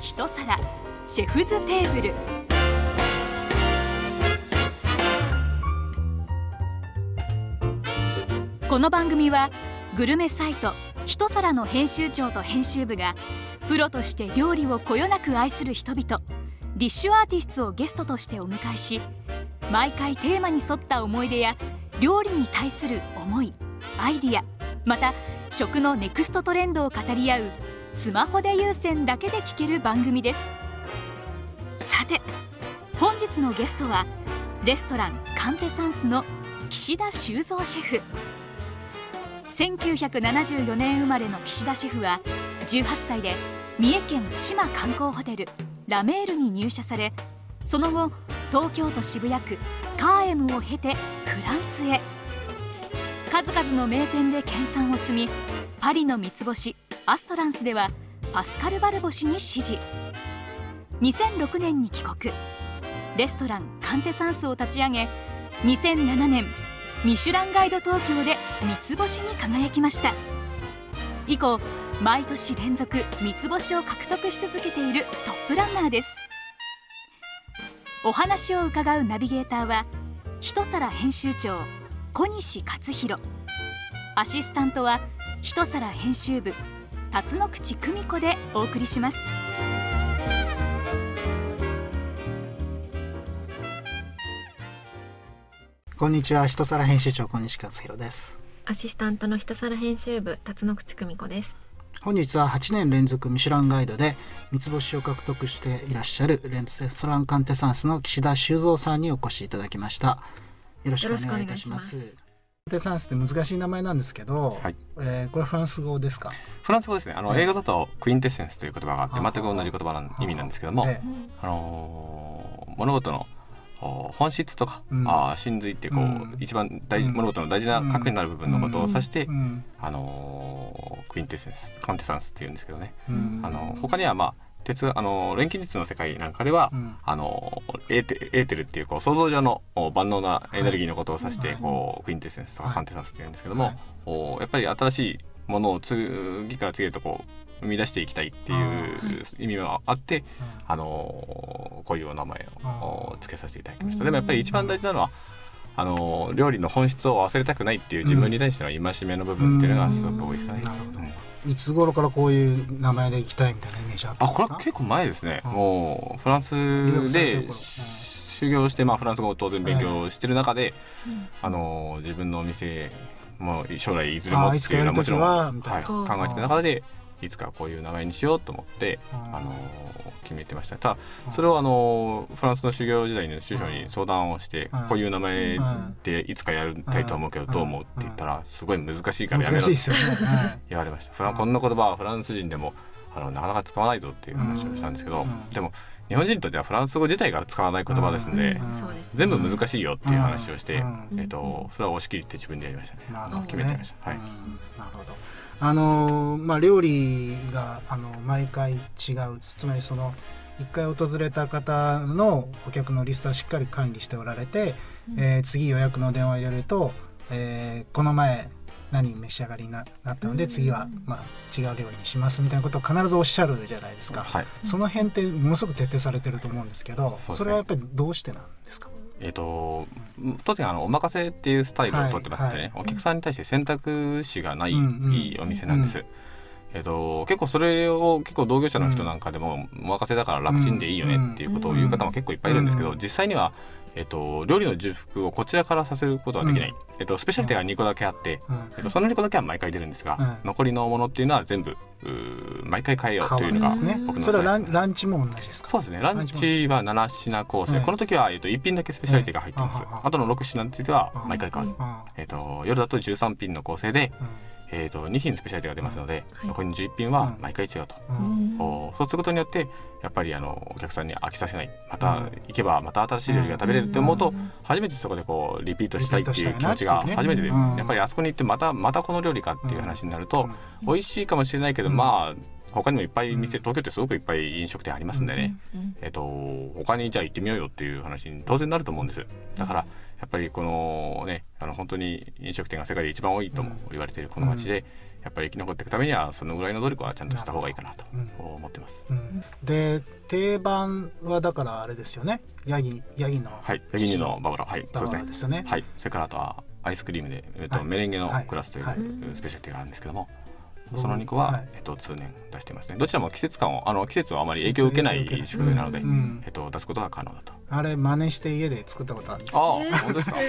一皿シェフズテーブル。この番組はグルメサイト一皿の編集長と編集部がプロとして料理をこよなく愛する人々、ディッシュアーティストをゲストとしてお迎えし、毎回テーマに沿った思い出や料理に対する思い、アイディア、また食のネクストトレンドを語り合うスマホで有線だけで聞ける番組です。さて本日のゲストはレストランカンテサンスの岸田修造シェフ。1974年生まれの岸田シェフは18歳で三重県志摩観光ホテルラメールに入社され、その後東京都渋谷区カーエムを経てフランスへ。数々の名店で研鑽を積み、パリの三つ星アストランスではパスカル・バルボ氏に師事。2006年に帰国、レストランカンテサンスを立ち上げ、2007年ミシュランガイド東京で三つ星に輝きました。以降毎年連続三つ星を獲得し続けているトップランナーです。お話を伺うナビゲーターは一皿編集長小西克弘、アシスタントは一皿編集部辰野口久美子でお送りします。こんにちは、一皿編集長小西克弘です。アシスタントの一皿編集部辰野口久美子です。本日は8年連続ミシュランガイドで三つ星を獲得していらっしゃるレストランカンテサンスの岸田修造さんにお越しいただきました。よろしくお願いいたします。カンテサンスって難しい名前なんですけど、はい、これフランス語ですか？フランス語ですね。英語だとクインテッセンスという言葉があって全く同じ言葉の意味なんですけども、物事の本質とか、真髄って一番物事の大事な核になる部分のことを指して、クインテッセンス、カンテサンスっていうんですけどね。他には錬金術の世界なんかでは、エーテルっていう想像上の万能なエネルギーのことを指して、クインテッセンスとかカンテサンスっていうんですけども、やっぱり新しいものを次から次へと生み出していきたいっていう意味はあって、こういうお名前を付けさせていただきました。でもやっぱり一番大事なのは料理の本質を忘れたくないっていう自分に対しての戒めの部分っていうのがすごく多いですかね。いつ頃からこういう名前でいきたいみたいなイメージあったんですか？これ結構前ですね。もうフランスで修行して、フランス語を当然勉強してる中で、自分のお店も将来いずれ持つっていうのはもちろん考えてた中で、いつかこういう名前にしようと思って決めてました。ただそれをフランスの修行時代の師匠に相談をして、こういう名前でいつかやりたいと思うけどどう思うって言ったら、すごい難しいからやめろって言われました。こんな言葉はフランス人でもなかなか使わないぞっていう話をしたんですけど、でも日本人にとってはフランス語自体が使わない言葉ですので、全部難しいよっていう話をして、それは押し切りって自分でやりましたね。決めてました。はい。なるほど。料理が毎回違う、つまりその一回訪れた方のお客のリストはしっかり管理しておられて、次予約の電話を入れると、この前何召し上がりになったので次は違う料理にしますみたいなことを必ずおっしゃるじゃないですか。その辺ってものすごく徹底されてると思うんですけど、それはやっぱりどうしてなんですか？当然お任せっていうスタイルをとってますのでね、お客さんに対して選択肢がないお店なんです。結構それを同業者の人なんかでも、お任せだから楽ちんでいいよねっていうことを言う方も結構いっぱいいるんですけど、実際には料理の重複をこちらからさせることはできない。スペシャリティが2個だけあって、その2個だけは毎回出るんですが、残りのものっていうのは全部毎回変えようというのが僕のスタイルです。それはランチも同じですか？そうですね。ランチは7品構成、この時は1品だけスペシャリティが入ってます。あとの6品については毎回変わる。夜だと13品の構成で2品スペシャリティが出ますので、残りの11品は毎回違うと。そうすることによってやっぱりお客さんに飽きさせない、また行けばまた新しい料理が食べれると思うと、初めてそこでリピートしたいっていう気持ちが初めてで、やっぱりあそこに行ってまたこの料理かっていう話になると、美味しいかもしれないけど、他にもいっぱい東京ってすごくいっぱい飲食店ありますんでね、他にじゃあ行ってみようよっていう話に当然なると思うんです。だからやっぱりこのね、本当に飲食店が世界で一番多いとも言われているこの街で、やっぱり生き残っていくためにはそのぐらいの努力はちゃんとした方がいいかなと思ってます。で定番はだからあれですよね、ヤギのヤギ乳のババロア、そうですね。はい、それからあとはアイスクリームで、メレンゲのクラスというスペシャリティがあるんですけども、その2個は、通年出してますね。どちらも季節はあまり影響を受けない食材なので、出すことが可能だと。あれ真似して家で作ったことあるんですよ。本当ですか。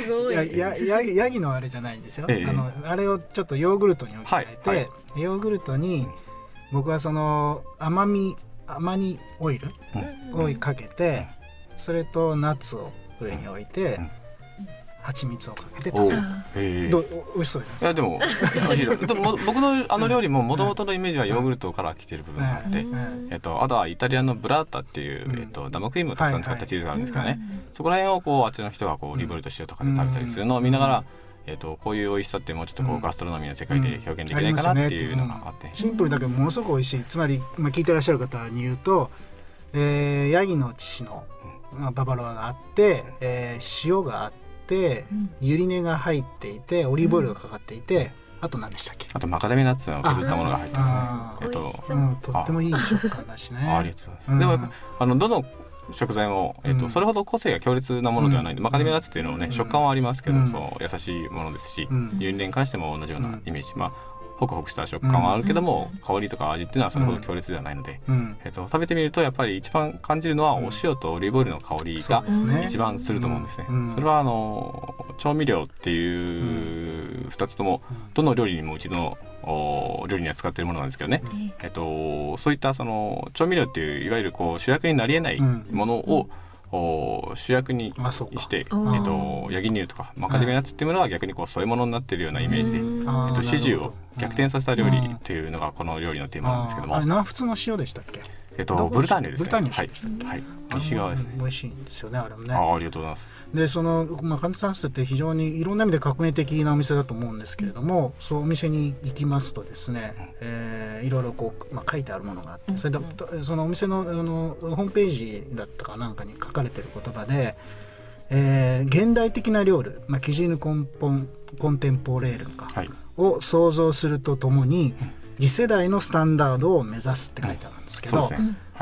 ヤギのあれじゃないんですよ。あれをちょっとヨーグルトに置き換えて、ヨーグルトに僕はそのアマニオイルをかけて、それとナッツを上に置いて、蜂蜜をかけて食べる。美味しそうです。いやでも僕の料理も元々のイメージはヨーグルトから来てる部分があって、あとはイタリアのブラータっていう、生クリームをたくさん使ったチーズがあるんですけどね、そこら辺をあっちの人がリボルト塩とかで食べたりするのを見ながら、こういう美味しさってもうちょっとガストロノミーの世界で表現できないかなっていうのがあって、シンプルだけどものすごく美味しい。つまり、聞いてらっしゃる方に言うと、ヤギの乳のババロアがあって、塩があって、ゆり根が入っていて、オリーブオイルがかかっていて、あと何でしたっけ？あとマカダミアナッツの削ったものが入ってますね。とってもいい食感だしね。ありがとうございます。でもやっぱどの食材も、それほど個性が強烈なものではないんで、マカダミアナッツっていうのはね、食感はありますけど、優しいものですし、ゆり根に関しても同じようなイメージ、ホクホクした食感はあるけども、香りとか味っていうのはそれほど強烈ではないので、食べてみるとやっぱり一番感じるのはお塩とオリーブオイルの香りが一番すると思うんですね。それは調味料っていう2つともどの料理にもうちの料理には使っているものなんですけどね、そういったその調味料っていういわゆる主役になり得ないものを主役にして、ヤギ乳とかマカデミアナッツっていうものは逆に添え物になっているようなイメージで、始終を逆転させた料理っていうのがこの料理のテーマなんですけども、あれ南仏の塩でしたっけ？ブルターニュですね。ブルターニュでしたっけ？はい、西側ですね。美味しいんですよね、あれもね。ありがとうございます。でそのカンテサンスって非常にいろんな意味で革命的なお店だと思うんですけれども、そうお店に行きますとですね、いろいろ書いてあるものがあって、それでそのお店のホームページだったかなんかに書かれている言葉で、現代的な料理、キジヌコンテンポレールかを創造するとともに、次世代のスタンダードを目指すって書いてあるんですけど、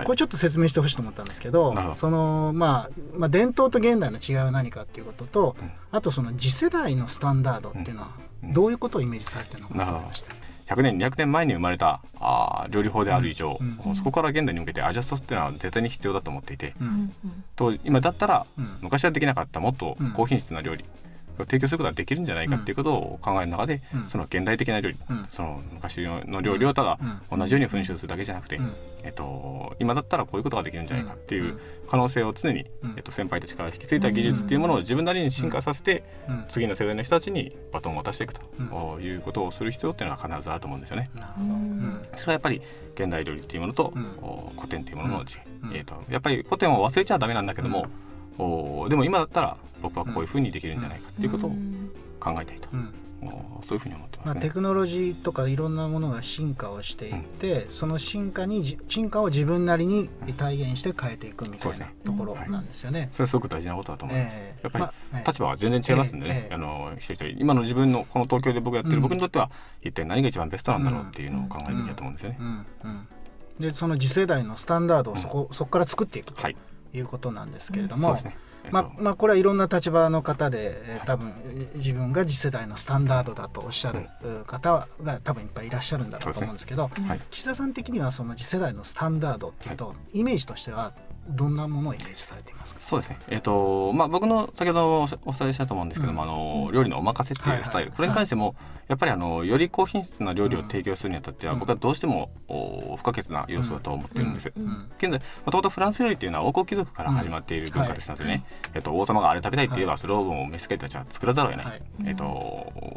これちょっと説明してほしいと思ったんですけど、その伝統と現代の違いは何かっていうことと、あとその次世代のスタンダードっていうのはどういうことをイメージされてるのかと思いました。100年200年前に生まれた料理法である以上、そこから現代に向けてアジャストっていうのは絶対に必要だと思っていて、今だったら昔はできなかったもっと高品質な料理提供することができるんじゃないかっていうことを考える中で、その現代的な料理、その昔の料理をただ同じように噴習するだけじゃなくて、今だったらこういうことができるんじゃないかっていう可能性を常に、先輩たちから引き継いだ技術っていうものを自分なりに進化させて、次の世代の人たちにバトンを渡していくということをする必要っていうのは必ずあると思うんですよね。それはやっぱり現代料理っていうものと、古典っていうものの違い、やっぱり古典を忘れちゃダメなんだけども、でも今だったら僕はこういうふうにできるんじゃないかっていうことを考えたいと、そういうふうに思ってますね。テクノロジーとかいろんなものが進化をしていって、その進化を自分なりに体現して変えていくみたいなところなんですよね。それはすごく大事なことだと思います。やっぱり立場は全然違いますんでね、一人一人今の自分のこの東京で僕やってる僕にとっては一体何が一番ベストなんだろうっていうのを考えるべきだと思うんですよね。でその次世代のスタンダードをそこから作っていくということなんですけれども、これはいろんな立場の方で、多分自分が次世代のスタンダードだとおっしゃる方が多分いっぱいいらっしゃるんだろうと思うんですけど、岸田さん的にはその次世代のスタンダードっていうと、イメージとしてはどんなものをイメージされていますか？そうですね、僕の先ほどお伝えしたと思うんですけども、料理のお任せっていうスタイル、これに関してもやっぱりより高品質な料理を提供するにあたっては、僕はどうしても不可欠な要素だと思っているんです。現在もともとフランス料理っていうのは王侯貴族から始まっている文化ですのでね、王様があれ食べたいって言えばそれを召使いたちは作らざるを得ない、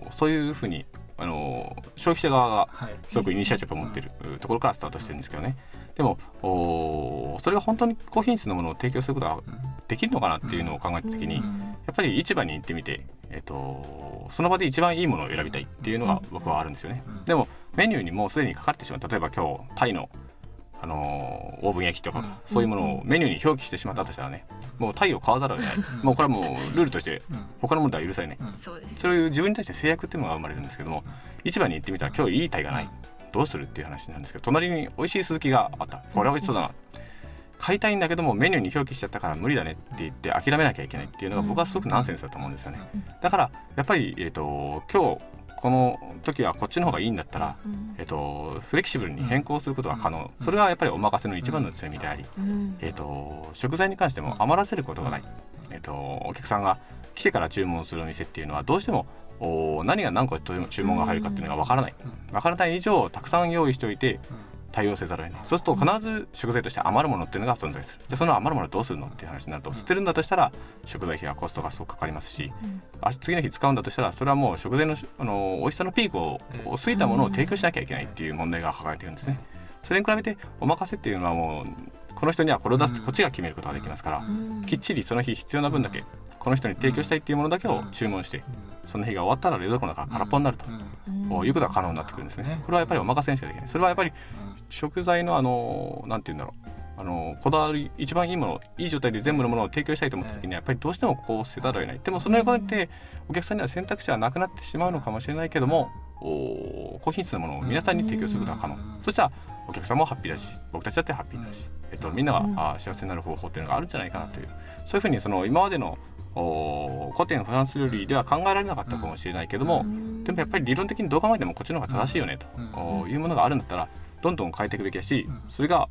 そういうふうに消費者側がすごくイニシアチブを持っているところからスタートしてるんですけどね。でもそれが本当に高品質なものを提供することができるのかなっていうのを考えた時に、やっぱり市場に行ってみて、その場で一番いいものを選びたいっていうのが僕はあるんですよね。でもメニューにもうすでにかかってしまう、例えば今日タイのオーブン焼きとか、そういうものをメニューに表記してしまったとしたらね、もうタイを買わざるを得ない、もうこれはもうルールとして他のものでは許されない、そういう自分に対して制約っていうのが生まれるんですけども、市場に行ってみたら今日いいタイがない、どうするっていう話なんですけど、隣に美味しいスズキがあった、これは美味しそうだな、買いたいんだけどもメニューに表記しちゃったから無理だねって言って諦めなきゃいけないっていうのが僕はすごくナンセンスだと思うんですよね。だからやっぱり、今日この時はこっちの方がいいんだったら、フレキシブルに変更することが可能、それがやっぱりお任せの一番の強みであり、食材に関しても余らせることがない、お客さんが来てから注文するお店っていうのはどうしても何が何個注文が入るかっていうのが分からない以上たくさん用意しておいて対応せざるを得ない。そうすると必ず食材として余るものっていうのが存在する。じゃあその余るものどうするのっていう話になると、捨てるんだとしたら食材費やコストがすごくかかりますし、次の日使うんだとしたらそれはもう食材の美味しさのピークを過ぎたものを提供しなきゃいけないっていう問題が抱えているんですね。それに比べてお任せっていうのはもうこの人にはこれを出すってこっちが決めることができますから、きっちりその日必要な分だけこの人に提供したいっていうものだけを注文して、その日が終わったら冷蔵庫の中が空っぽになると、いうことが可能になってくるんですね。これはやっぱりお任せにしかできない。それはやっぱり食材のなんていうんだろう、こだわり一番いいもの、いい状態で全部のものを提供したいと思った時にはやっぱりどうしてもこうせざるを得ない。でもその横にってお客さんには選択肢はなくなってしまうのかもしれないけども、高品質なものを皆さんに提供することが可能。そしたらお客さんもハッピーだし、僕たちだってハッピーだし、みんなが幸せになる方法っていうのがあるんじゃないかなという、そういうふうに今までの古典フランス料理では考えられなかったかもしれないけども、でもやっぱり理論的にどう考えてもこっちの方が正しいよねというものがあるんだったらどんどん変えていくべきだし、それが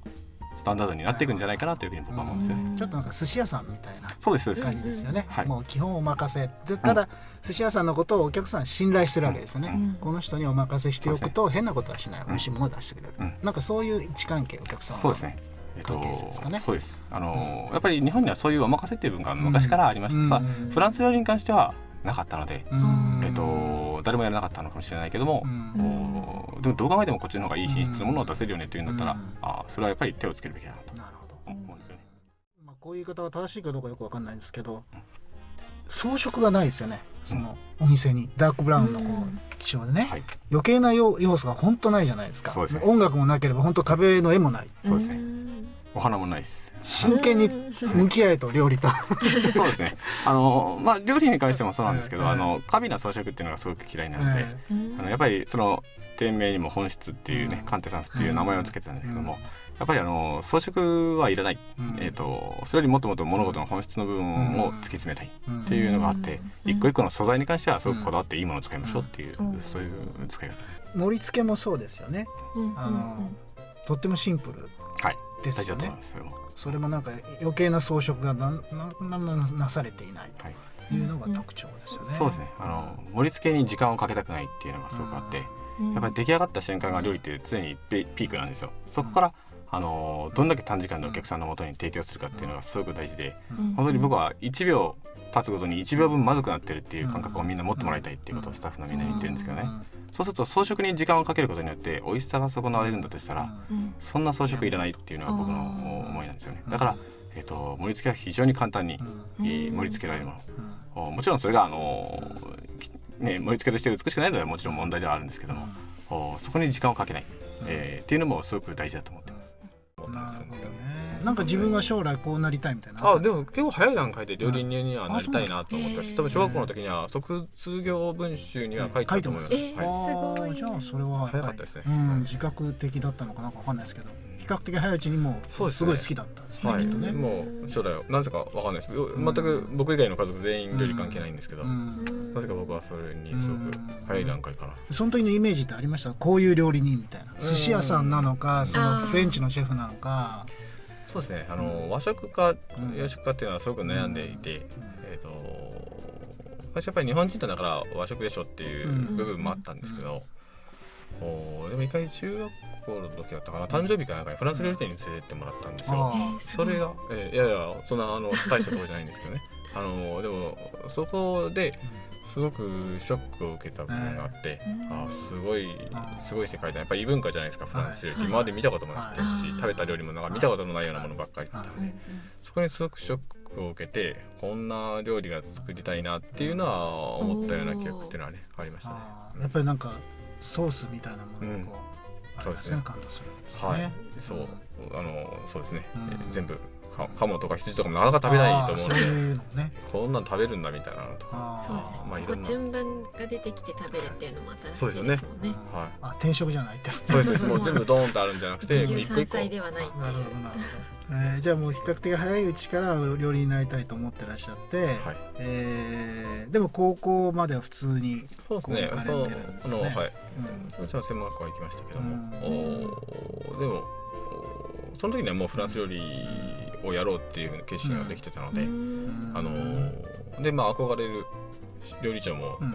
スタンダードになっていくんじゃないかなというふうに僕は思うんですよね。ちょっとなんか寿司屋さんみたいな感じですよね。はい、もう基本お任せで、ただ寿司屋さんのことをお客さん信頼してるわけですよね。この人にお任せしておくと変なことはしない、美味しいものを出してくれる、なんかそういう位置関係お客さんは。そうですね。関係性ですかね。そうです。やっぱり日本にはそういうお任せっていう文化が昔からありました。フランス料理に関してはなかったので、誰もやらなかったのかもしれないけども、でもどう考えてもこっちの方がいい品質のものを出せるよねっていうんだったら、それはやっぱり手をつけるべきだなと思うんですよね。こういう言い方は正しいかどうかよく分かんないんですけど、装飾がないですよね。そのお店にダークブラウンの基調でね、余計な要素が本当ないじゃないですか。音楽もなければ本当壁の絵もない。そうですね。お花もないです。真剣に向き合いと料理とそうですね。料理に関してもそうなんですけど、過敏な装飾っていうのがすごく嫌いなので、やっぱりその店名にも本質っていうね、カンテサンスっていう名前をつけてたんですけども、やっぱり装飾はいらない、それよりもっともっと物事の本質の部分を突き詰めたいっていうのがあって、一個一個の素材に関してはすごくこだわっていいものを使いましょうっていう、そういう使い方。盛り付けもそうですよね。とってもシンプルですよね。それもなんか余計な装飾がなされていないというのが特徴ですよね。そうですね。盛り付けに時間をかけたくないっていうのがすごくあって、やっぱり出来上がった瞬間が料理って常にピークなんですよ。そこからどんだけ短時間でお客さんの元に提供するかっていうのがすごく大事で、本当に僕は1秒経つごとに1秒分まずくなってるっていう感覚をみんな持ってもらいたいっていうことをスタッフのみんなに言ってるんですけどね。そうすると装飾に時間をかけることによって美味しさが損なわれるんだとしたら、そんな装飾いらないっていうのが僕の思いなんですよね。だから、盛り付けは非常に簡単に盛り付けられるもの、もちろんそれが盛り付けとして美しくないのはもちろん問題ではあるんですけども、そこに時間をかけない、っていうのもすごく大事だと思ってます。なんか自分が将来こうなりたいみたいな。でも結構早い段階で料理人にはなりたいなと思ったし、多分小学校の時には卒業文集には書いてたと思います。すごい。じゃあそれは早かったですね。自覚的だったのかなんかわかんないですけど、比較的早いうちにもうすごい好きだったんですね。きっとね。もう将来なぜかわかんないですけど、全く僕以外の家族全員料理関係ないんですけど、なぜか僕はそれにすごく早い段階から。その時のイメージってありました？こういう料理人みたいな。寿司屋さんなのか、そのフレンチのシェフなのか。そうですね。和食か洋食かっていうのはすごく悩んでいて、私やっぱり日本人だから和食でしょっていう部分もあったんですけど、でも一回中学校の時だったかな、誕生日かなんかにフランス料理店に連れてってもらったんですよ。それがいやそんな大したところじゃないんですけどね。でもそこですごくショックを受けた部分があって、すごい世界でやっぱり異文化じゃないですか、フランス料理。今まで見たこともなかったし、食べた料理もなんか見たことのないようなものばっかりだったので、そこにすごくショックを受けて、こんな料理が作りたいなっていうのは思ったような記憶っていうのはね、ありましたね。やっぱりなんかソースみたいなものをこうあれですね、感動するんですね。はい、そうそうですね、うん全部鴨とか羊とかもなかなか食べないと思うので、そういうのね、こんなん食べるんだみたいなのとか、あそうですね、まあいろんなこう順番が出てきて食べるっていうのも新しいそうでよねですすもんね。はいあ、定食じゃないですね。そうですもう全部ドーンとあるんじゃなくて一汁一個一個三菜ではないっていう。なるほどなるほど。じゃあもう比較的早いうちから料理になりたいと思ってらっしゃって、はいでも高校までは普通にそうですねこう行かれてるんですねはい、うんもちろん専門学校は行きましたけども、うんでもその時にはもうフランス料理をやろうっていう決心ができてたので、でまあ憧れる料理長もうん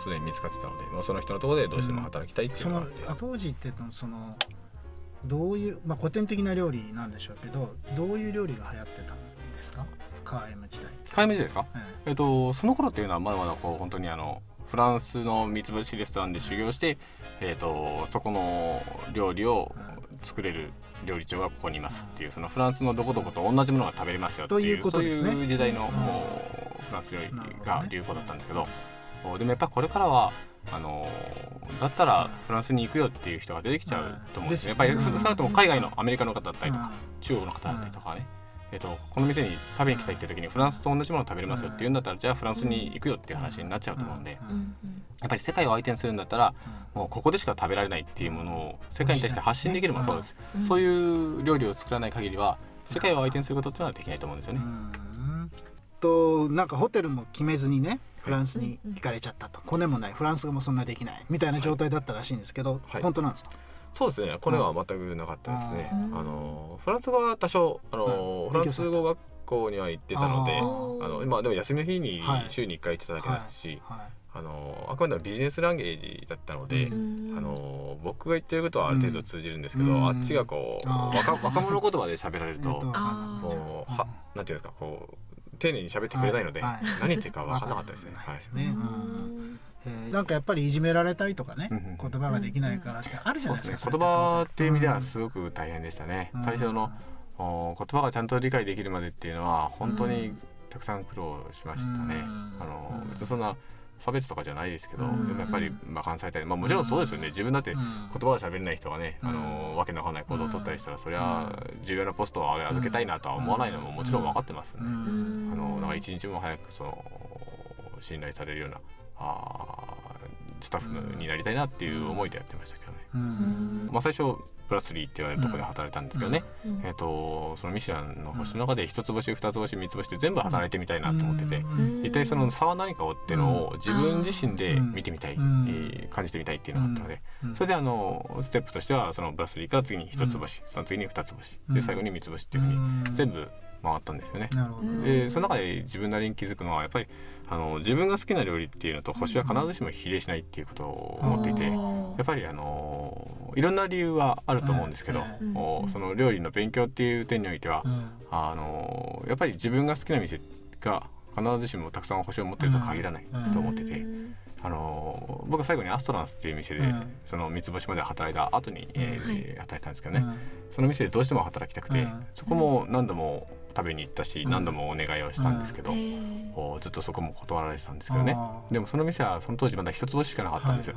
すでに見つかってたので、その人のところでどうしても働きたいっていうそののがあって、当時ってどういう、古典的な料理なんでしょうけど、どういう料理が流行ってたんですか、カーエム時代。買い物ですか、えその頃っていうのはまだまだこう本当にフランスの三つ星レストランで修行して、そこの料理を作れる料理長がここにいますっていう、そのフランスのどこどこと同じものが食べれますよっていう、ということですねそういう時代の、フランス料理が流行だったんですけど、でもやっぱりこれからはだったらフランスに行くよっていう人が出てきちゃうと思うんですね。やっぱり少なくとも海外のアメリカの方だったりとか、中国の方だったりとかね、この店に食べに来たいって時にフランスと同じものを食べれますよっていうんだったら、じゃあフランスに行くよっていう話になっちゃうと思うんで、やっぱり世界を相手にするんだったらもうここでしか食べられないっていうものを世界に対して発信できるもの、そうです、そういう料理を作らない限りは世界を相手にすることっていうのはできないと思うんですよね。なんかホテルも決めずにね、フランスに行かれちゃったと、コネもない、フランス語もそんなできないみたいな状態だったらしいんですけど、はい本当なんですか？そうですね、これは全くなかったですね。フランス語は多少フランス語学校には行ってたので、でも休みの日に週に1回行ってただけですし、あくまでもビジネスランゲージだったので、僕が言ってることはある程度通じるんですけど、あっちがこう若者言葉で喋られると、もうなんていうんですか、こう丁寧に喋ってくれないので、何言ってるか分からなかったですね。なんかやっぱりいじめられたりとかね、言葉ができないからってあるじゃないですか。言葉っていう意味ではすごく大変でしたね。最初の言葉がちゃんと理解できるまでっていうのは本当にたくさん苦労しましたね。別にそんな差別とかじゃないですけど、でもやっぱり関西もちろんそうですよね。自分だって言葉が喋れない人がね、わけのわからない行動を取ったりしたら、それは重要なポストを預けたいなとは思わないのももちろん分かってますね。なんか一日も早く信頼されるようなスタッフになりたいなっていう思いでやってましたけどね。最初ブラスリーって言われるところで働いたんですけどね、そのミシュランの星の中で一つ星二つ星三つ星って全部働いてみたいなと思ってて、一体その差は何かをっていうのを自分自身で見てみたい、感じてみたいっていうのがあったので、それでステップとしてはそのブラスリーから次に一つ星、その次に二つ星で最後に三つ星っていうふうに全部回ったんですよね。でその中で自分なりに気づくのはやっぱり自分が好きな料理っていうのと星は必ずしも比例しないっていうことを思っていて、やっぱりいろんな理由はあると思うんですけど、その料理の勉強っていう点においては、やっぱり自分が好きな店が必ずしもたくさん星を持ってるとは限らないと思ってて、僕は最後にアストランスっていう店でその三つ星まで働いた後に働いたんですけどね、その店でどうしても働きたくて、そこも何度も食べに行ったし、何度もお願いをしたんですけど、ずっとそこも断られてたんですけどね。でもその店はその当時まだ一つ星しかなかったんですよ。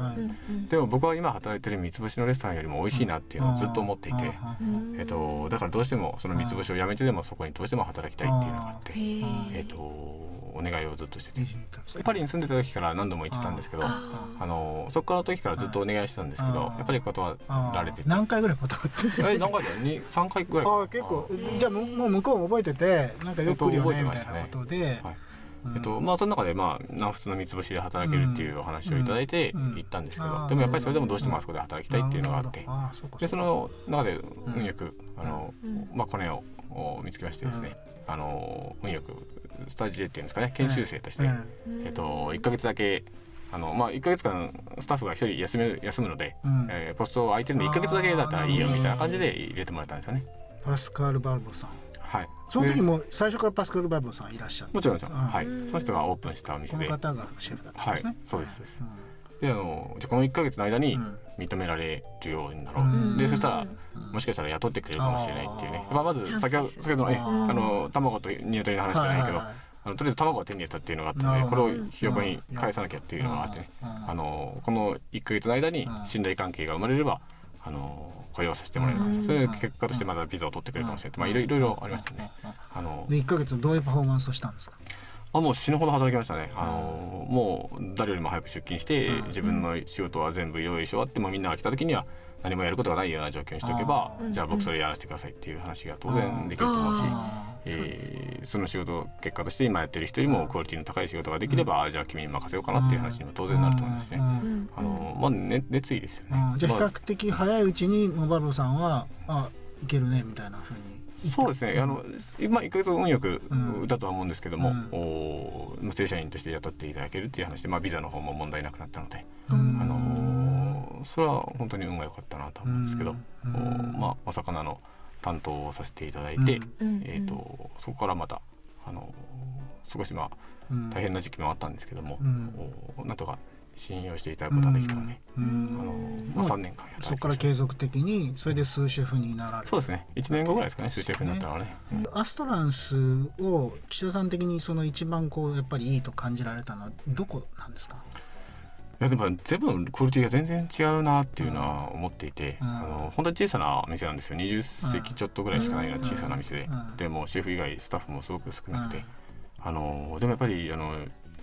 でも僕は今働いてる三つ星のレストランよりも美味しいなっていうのをずっと思っていて、だからどうしてもその三つ星をやめてでもそこにどうしても働きたいっていうのがあって、お願いをずっとしてて、パリに住んでた時から何度も行ってたんですけど、そこからの時からずっとお願いしてたんですけど、やっぱり断られてて、何回ぐらい断って何回だ3回ぐらい結構じゃあもう向こうも覚えてて、なんかよく来るよねみたいなことで、その中で普通の三つ星で働けるっていうお話をいただいて行ったんですけど、でもやっぱりそれでもどうしてもあそこで働きたいっていうのがあって、でその中で運よくコネを見つけましてですね、運よくスタジエっていうんですかね、研修生として1ヶ月だけ1ヶ月間スタッフが1人休むので、ポスト空いてるんで1ヶ月だけだったらいいよみたいな感じで入れてもらったんですよね。パスカル・バルボさん、はい、その時も最初からパスカル・バルボさんいらっしゃる？もちろん、はい、その人がオープンしたお店で、この方がシェフだったんですね。そうです。でじゃあこの1ヶ月の間に認められるようになろう、でそしたらもしかしたら雇ってくれるかもしれないっていうね、まず先ほどの卵と鶏の話じゃないけど、とりあえず卵を手に入れたっていうのがあったので、これをひよこに返さなきゃっていうのがあってね、この1ヶ月の間に信頼関係が生まれれば雇用させてもらえるかもしれない、そういう結果としてまだビザを取ってくれるかもしれない、いろいろありましたね。で1ヶ月どういうパフォーマンスをしたんですか？もう死ぬほど働きましたね。もう誰よりも早く出勤して、自分の仕事は全部用意し終わってもみんなが来た時には何もやることがないような状況にしておけば、じゃあ僕それやらせてくださいっていう話が当然できると思うし、その仕事結果として今やってる人よりもクオリティの高い仕事ができれば、じゃあ君に任せようかなっていう話にも当然なると思いますね。熱意ですよね。じゃあ比較的早いうちにモバルボさんはいけるねみたいな風に。そうですね。1ヶ月運よくだとは思うんですけども、正社員として雇っていただけるっていう話で、ビザの方も問題なくなったので、それは本当に運が良かったなと思うんですけど、お魚の担当をさせていただいて、そこからまた少し大変な時期もあったんですけども、なんとか信用していただくことができたので、3年間やった。そこから継続的にそれでスーシェフになられる。そうですね。1年後ぐらいですかね、スーシェフになったのはね。アストランスを岸田さん的にその一番やっぱりいいと感じられたのはどこなんですか？いやでも全部のクオリティが全然違うなっていうのは思っていて、本当に小さな店なんですよ。20席ちょっとぐらいしかないような小さな店で、でもシェフ以外スタッフもすごく少なくて、でもやっぱり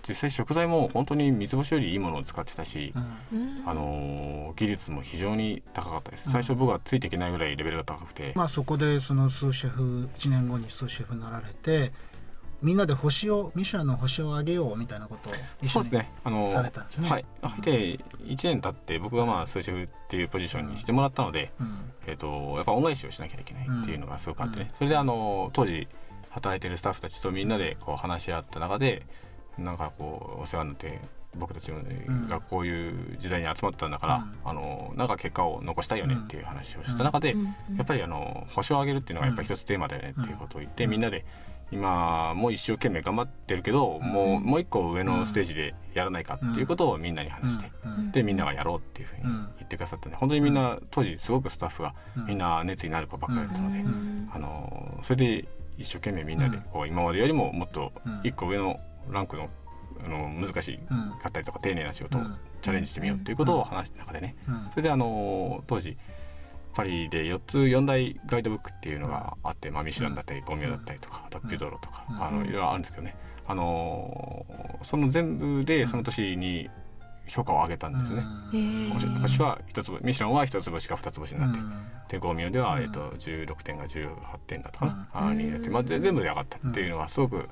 実際食材も本当に三つ星よりいいものを使ってたし、技術も非常に高かったです。最初僕はついていけないぐらいレベルが高くて、そこでそのスーシェフ1年後にスーシェフになられて、みんなでミシュランの星をあげようみたいなことを一緒にされたんですね。で1年経って僕がスーシェフっていうポジションにしてもらったので、やっぱ恩返しをしなきゃいけないっていうのがすごくあってね、それで当時働いてるスタッフたちとみんなで話し合った中で、お世話になって僕たちがこういう時代に集まったんだから、結果を残したいよねっていう話をした中で、やっぱり星をあげるっていうのがやっぱり一つテーマだよねっていうことを言って、みんなで今もう一生懸命頑張ってるけど、もう一個上のステージでやらないかっていうことをみんなに話して、でみんながやろうっていうふうに言ってくださったんで、本当にみんな当時すごくスタッフがみんな熱意のある子ばっかりだったので、それで一生懸命みんなで今までよりももっと一個上のランクの難しかったりとか丁寧な仕事をチャレンジしてみようということを話した中でね、それで当時パリで4大ガイドブックっていうのがあって、ミシュランだったりゴミョだったりとか、あとピュドロとかいろいろあるんですけどね、その全部でその年に評価を上げたんですね。星は1つミシュランは1つ星か2つ星になって、でゴミョでは16点が18点だとかになって、全部で上がったっていうのがすごく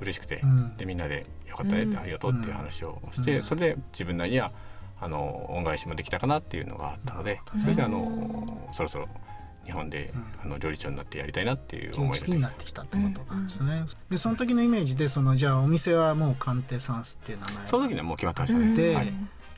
嬉しくて、でみんなでよかったねってありがとうっていう話をして、それで自分なりには恩返しもできたかなっていうのがあったので、それでそろそろ日本で料理長になってやりたいなっていう思いになってきたってことなんですね。でその時のイメージでじゃあお店はもうカンテサンスっていう名前その時にはもう決まってましたね。で、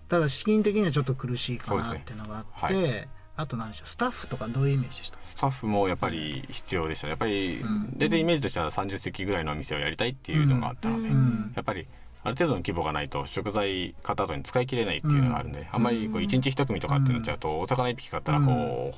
ただ資金的にはちょっと苦しいかなっていうのがあって、あと何でしょう、スタッフとかどういうイメージでした？スタッフもやっぱり必要でした。やっぱり大体イメージとしては30席ぐらいのお店をやりたいっていうのがあったので、やっぱりある程度の規模がないと食材買った後に使い切れないっていうのがあるんで、あんまり1日1組とかってなっちゃうと、お魚1匹買ったらほ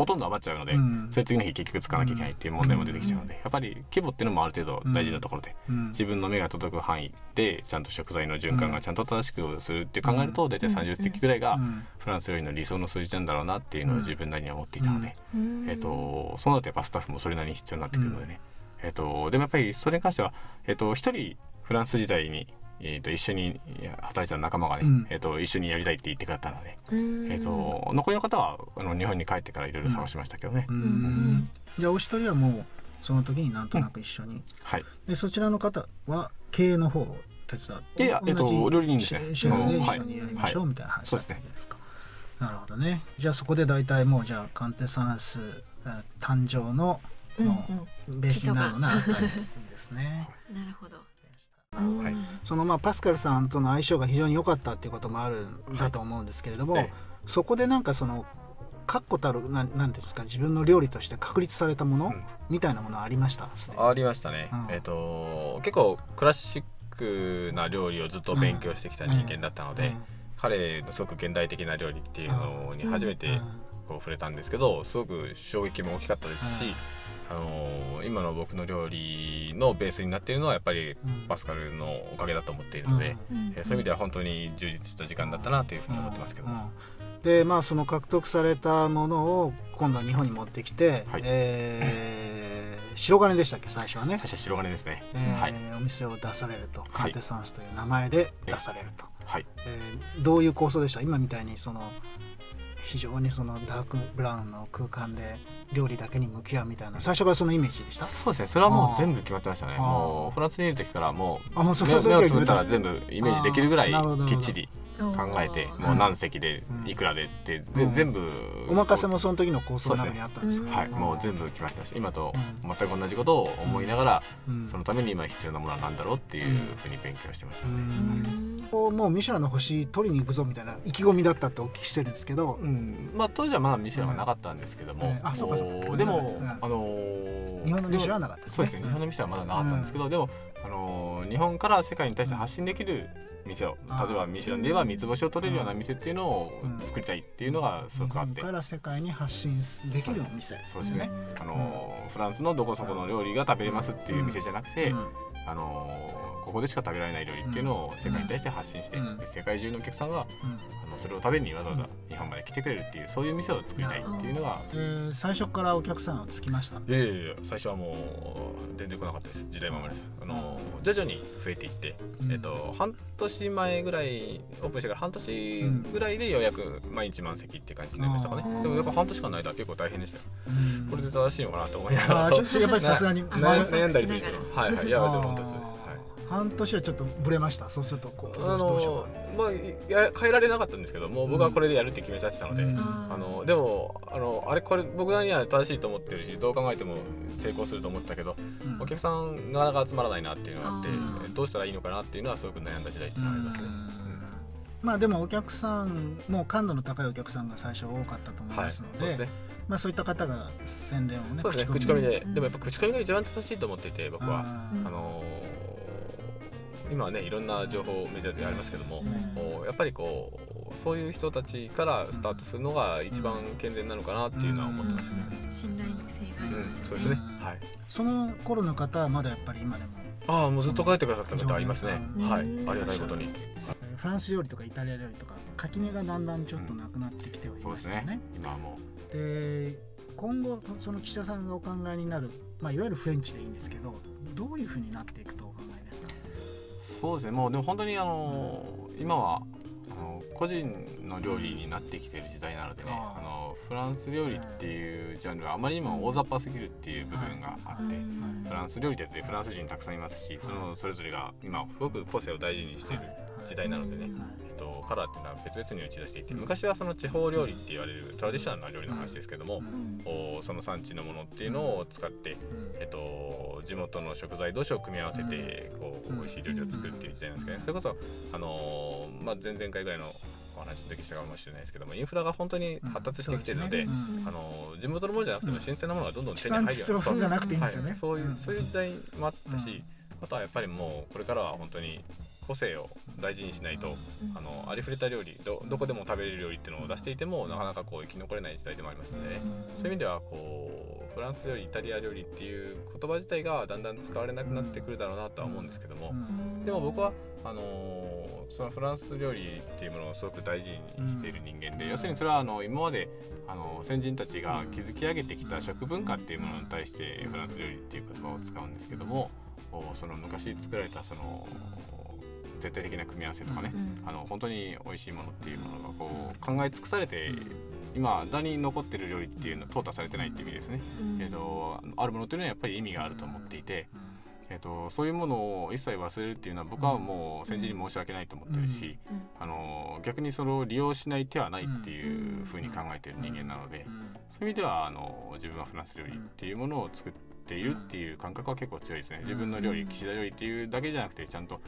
とんど余っちゃうので、それ次の日結局使わなきゃいけないっていう問題も出てきちゃうので、やっぱり規模っていうのもある程度大事なところで、自分の目が届く範囲でちゃんと食材の循環がちゃんと正しくするって考えると、大体30席ぐらいがフランス料理の理想の数字なんだろうなっていうのを自分なりに思っていたので、そうなるとやっぱスタッフもそれなりに必要になってくるのでね、でもやっぱりそれに関しては一人フランス時代に一緒に働いてた仲間がね、一緒にやりたいって言ってくれたので、残りの方は日本に帰ってからいろいろ探しましたけどね。じゃあお一人はもうその時になんとなく一緒に、でそちらの方は経営の方を手伝って、いや料理人ですね。一緒にやりましょうみたいな話だったわけですか。なるほどね。じゃあそこで大体もうじゃあカンテサンス誕生のベースになるようなあたりですね。なるほど。そのパスカルさんとの相性が非常に良かったっていうこともあるんだと思うんですけれども、そこでなんか確固たるなんていうんですか、自分の料理として確立されたもの、みたいなものはありました？ありましたね。結構クラシックな料理をずっと勉強してきた人間だったので、彼のすごく現代的な料理っていうのに初めて触れたんですけど、すごく衝撃も大きかったですし、今の僕の料理のベースになっているのはやっぱりパスカルのおかげだと思っているので、そういう意味では本当に充実した時間だったなというふうに思ってますけど。でまあその獲得されたものを今度は日本に持ってきて、はい白金でしたっけ最初はね、最初は白金ですね。はいお店を出されると、カンテサンスという名前で出されると、はいどういう構想でした？今みたいにその非常にそのダークブラウンの空間で料理だけに向き合うみたいな、最初からそのイメージでした？そうですね、それはもう全部決まってましたね。もうフランスにいる時からもうもう目をつぶったら全部イメージできるぐらいきっちり考えて、もう何席でいくらでって全部お任せもその時の構想の中にあったんですか？はい、もう全部決まってました。今と全く同じことを思いながら、そのために今必要なものは何だろうっていうふうに勉強してましたね。もうミシュランの星取りに行くぞみたいな意気込みだったってお聞きしてるんですけど、まあ当時はまだミシュランはなかったんですけども、そうかそうか。でも日本のミシュランはなかったですね。そうですね、日本のミシュランはまだなかったんですけど、でも日本から世界に対して発信できる店を、例えばミシュランで言えば三つ星を取れるような店っていうのを作りたいっていうのがすごくあって、日本から世界に発信できるお店。そうですね、フランスのどこそこの料理が食べれますっていう店じゃなくて、ここでしか食べられない料理っていうのを世界に対して発信して、世界中のお客さんがそれを食べにわざわざ日本まで来てくれるっていう、そういう店を作りたいっていうのが、最初からお客さんはつきました？いや最初はもう全然来なかったです。時代ままです。徐々に増えていって、半年前ぐらいオープンしてから半年ぐらいでようやく毎日満席っていう感じになりましたかね。でもやっぱ半年間の間は結構大変でしたよ。これで正しいのかなと思いながら、ちょっとやっぱりさすがに悩んだりするけど、はいはい、いやでも本当です。半年はちょっとブレました。そうするとどうしようまあ変えられなかったんですけども、僕はこれでやるって決めちゃってたので、でもこれ僕なりには正しいと思ってるし、どう考えても成功すると思ってたけど、お客さんが集まらないなっていうのがあって、どうしたらいいのかなっていうのはすごく悩んだ時代っていうのがありますね。まあでもお客さんも感度の高いお客さんが最初多かったと思いますので、まあそういった方が宣伝をね、そうですね、口コミで、でもやっぱ口コミが一番正しいと思っていて、僕は今はねいろんな情報メディアでありますけども、やっぱりそういう人たちからスタートするのが一番健全なのかなっていうのは思ってましたけどね。信頼性がありますよね。そうですね。はい。その頃の方はまだやっぱり今でももうずっと帰ってくださった方ありますね。はい、ありがたいことに。フランス料理とかイタリア料理とか垣根がだんだんちょっとなくなってきてはいますよね。今はもう。で今後その岸田さんがお考えになる、まあいわゆるフレンチでいいんですけど、どういうふうになっていくとお考えですか？そうですね、もうでも本当に今は個人の料理になってきている時代なのでね、フランス料理っていうジャンルはあまりにも大雑把すぎるっていう部分があって、フランス料理ってフランス人たくさんいますし、それぞれが今すごく個性を大事にしている時代なのでね、カラーっていうのは別々に打ち出していて、昔はその地方料理って言われるトラディショナルな料理の話ですけども、その産地のものっていうのを使って、地元の食材同士を組み合わせて美味しい料理を作るっていう時代なんですけどね。それこそ前々回ぐらいのお話の時したかもしれないですけども、インフラが本当に発達してきているので、地元のものじゃなくても新鮮なものがどんどん手に入るような、地産地消じゃなくていいんですよね。そういう時代もあったし、あとはやっぱりもうこれからは本当に個性を大事にしないと、ありふれた料理 どこでも食べれる料理っていうのを出していてもなかなか生き残れない時代でもありますのでね。そういう意味ではフランス料理イタリア料理っていう言葉自体がだんだん使われなくなってくるだろうなとは思うんですけども、でも僕はそのフランス料理っていうものをすごく大事にしている人間で、要するにそれは今まで先人たちが築き上げてきた食文化っていうものに対してフランス料理っていう言葉を使うんですけども、その昔作られたその絶対的な組み合わせとかね、本当に美味しいものっていうものが考え尽くされて、今だに残ってる料理っていうのは淘汰されてないっていう意味ですね。あるものというのはやっぱり意味があると思っていて、そういうものを一切忘れるっていうのは僕はもう先人に申し訳ないと思ってるし、逆にそれを利用しない手はないっていうふうに考えている人間なので、そういう意味では自分はフランス料理っていうものを作っているっていう感覚は結構強いですね。自分の料理、岸田料理っていうだけじゃなくて、ちゃんと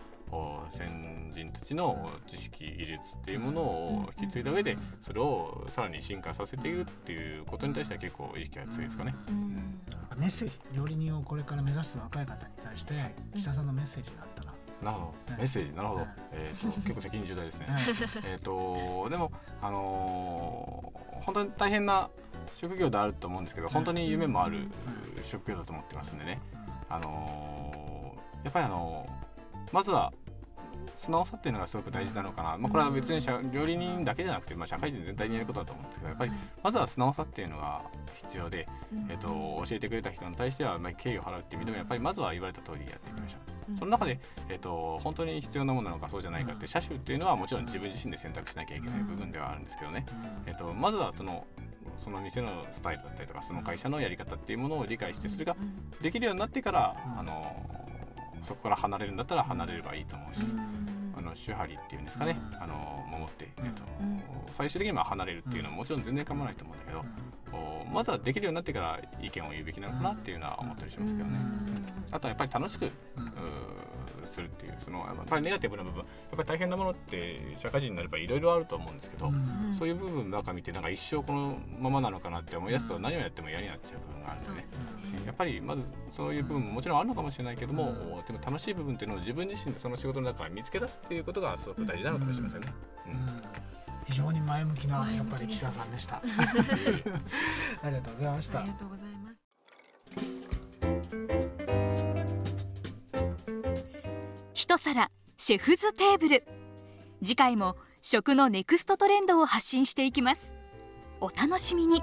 先人たちの知識技術っていうものを引き継いだ上でそれをさらに進化させていくっていうことに対しては結構意識が強いですかね。メッセージ、料理人をこれから目指す若い方に対して岸田さんのメッセージがあったら。なるほど、メッセージ、なるほど、結構責任重大ですね。でも本当に大変な職業であると思うんですけど、本当に夢もある職業だと思ってますんでね、やっぱりまずは素直さっていうのがすごく大事なのかな、これは別に料理人だけじゃなくて、社会人全体にやることだと思うんですけど、やっぱりまずは素直さっていうのが必要で、教えてくれた人に対しては敬意を払うっていう意味でもやっぱりまずは言われた通りやっていきましょう。その中で、本当に必要なものなのかそうじゃないかって車種っていうのはもちろん自分自身で選択しなきゃいけない部分ではあるんですけどね、まずはその店のスタイルだったりとかその会社のやり方っていうものを理解してそれができるようになってから、そこから離れるんだったら離れればいいと思うし、手張りっていうんですかね、守って、最終的には離れるっていうのはもちろん全然構わないと思うんだけど、まずはできるようになってから意見を言うべきなのかなっていうのは思ったりしますけどね。あとはやっぱり楽しくするっていうやっぱりネガティブな部分やっぱり大変なものって社会人になればいろいろあると思うんですけど、そういう部分ばっか見てなんか一生このままなのかなって思い出すと何をやっても嫌になっちゃう部分があるんでね、やっぱりまずそういう部分ももちろんあるのかもしれないけども、でも楽しい部分っていうのを自分自身でその仕事の中から見つけ出すっていうことがすごく大事なのかもしれませんね。非常に前向きなやっぱり岸田さんでした。ありがとうございました。ありがとうございます。一皿シェフズテーブル。次回も食のネクストトレンドを発信していきます。お楽しみに。